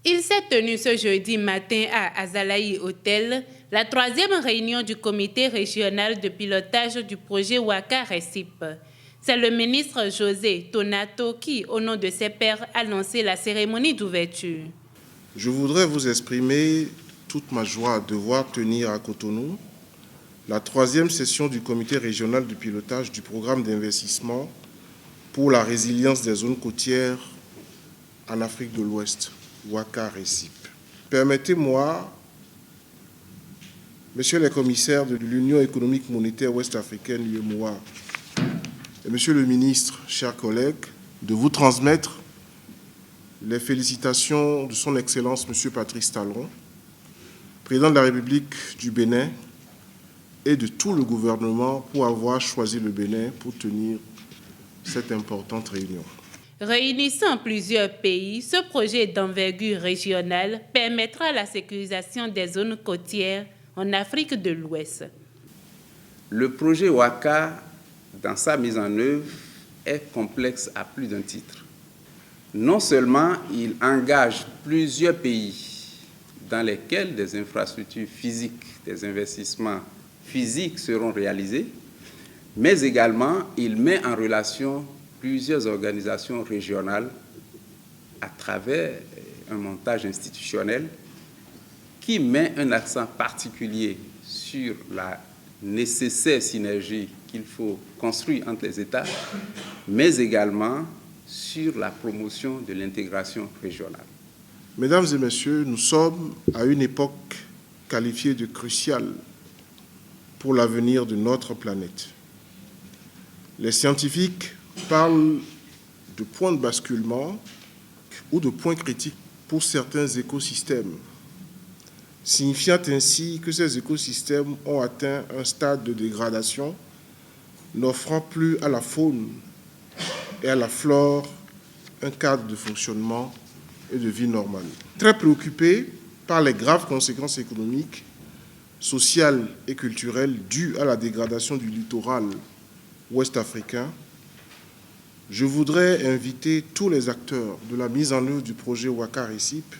Il s'est tenu ce jeudi matin à Azalaï Hotel la 3e réunion du comité régional de pilotage du projet Ouattara-RECIP. C'est le ministre José Tonato qui, au nom de ses pairs, a lancé la cérémonie d'ouverture. Je voudrais vous exprimer toute ma joie de voir tenir à Cotonou la 3e session du comité régional de pilotage du programme d'investissement pour la résilience des zones côtières en Afrique de l'Ouest, Ouattara-RECIP. Permettez-moi, Messieurs les commissaires de l'Union économique monétaire ouest-africaine, UEMOA, et Monsieur le ministre, chers collègues, de vous transmettre les félicitations de son Excellence Monsieur Patrice Talon, président de la République du Bénin, et de tout le gouvernement pour avoir choisi le Bénin pour tenir cette importante réunion. Réunissant plusieurs pays, ce projet d'envergure régionale permettra la sécurisation des zones côtières en Afrique de l'Ouest. Le projet Ouattara, dans sa mise en œuvre, est complexe à plus d'un titre. Non seulement il engage plusieurs pays dans lesquels des infrastructures physiques, des investissements physiques seront réalisés, mais également il met en relation plusieurs organisations régionales à travers un montage institutionnel qui met un accent particulier sur la nécessaire synergie qu'il faut construire entre les États, mais également sur la promotion de l'intégration régionale. Mesdames et messieurs, nous sommes à une époque qualifiée de cruciale pour l'avenir de notre planète. Les scientifiques parlent de points de basculement ou de points critiques pour certains écosystèmes, signifiant ainsi que ces écosystèmes ont atteint un stade de dégradation, n'offrant plus à la faune et à la flore un cadre de fonctionnement et de vie normale. Très préoccupés par les graves conséquences économiques, sociales et culturelles dues à la dégradation du littoral ouest-africain, je voudrais inviter tous les acteurs de la mise en œuvre du projet Ouattara-RECIP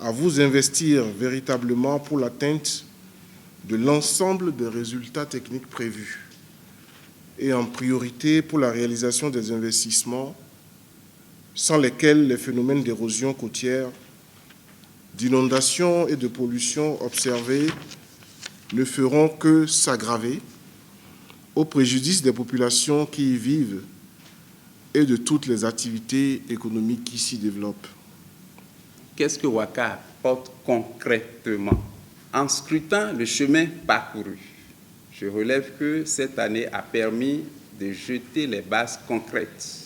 à vous investir véritablement pour l'atteinte de l'ensemble des résultats techniques prévus et en priorité pour la réalisation des investissements sans lesquels les phénomènes d'érosion côtière, d'inondation et de pollution observés ne feront que s'aggraver au préjudice des populations qui y vivent et de toutes les activités économiques qui s'y développent. Qu'est-ce que Ouattara apporte concrètement? En scrutant le chemin parcouru, je relève que cette année a permis de jeter les bases concrètes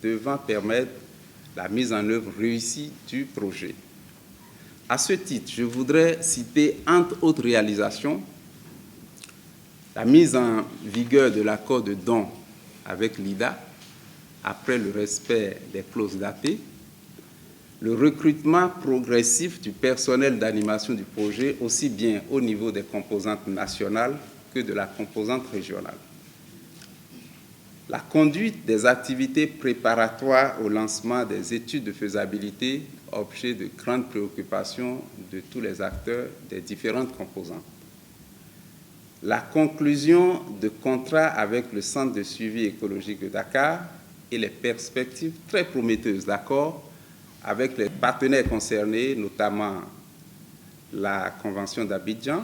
devant permettre la mise en œuvre réussie du projet. À ce titre, je voudrais citer, entre autres réalisations, la mise en vigueur de l'accord de don avec l'IDA, après le respect des clauses datées, le recrutement progressif du personnel d'animation du projet, aussi bien au niveau des composantes nationales que de la composante régionale. La conduite des activités préparatoires au lancement des études de faisabilité, objet de grande préoccupation de tous les acteurs des différentes composantes. La conclusion de contrats avec le Centre de suivi écologique de Dakar et les perspectives très prometteuses d'accords avec les partenaires concernés, notamment la Convention d'Abidjan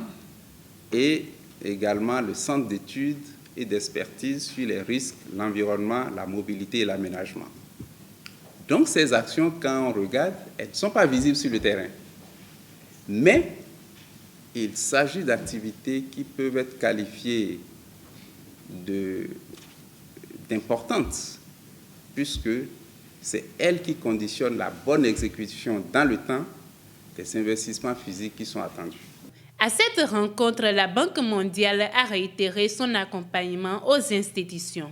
et également le Centre d'études et d'expertise sur les risques, l'environnement, la mobilité et l'aménagement. Donc ces actions, quand on regarde, elles ne sont pas visibles sur le terrain. Mais il s'agit d'activités qui peuvent être qualifiées d'importantes, puisque c'est elles qui conditionnent la bonne exécution dans le temps des investissements physiques qui sont attendus. À cette rencontre, la Banque mondiale a réitéré son accompagnement aux institutions.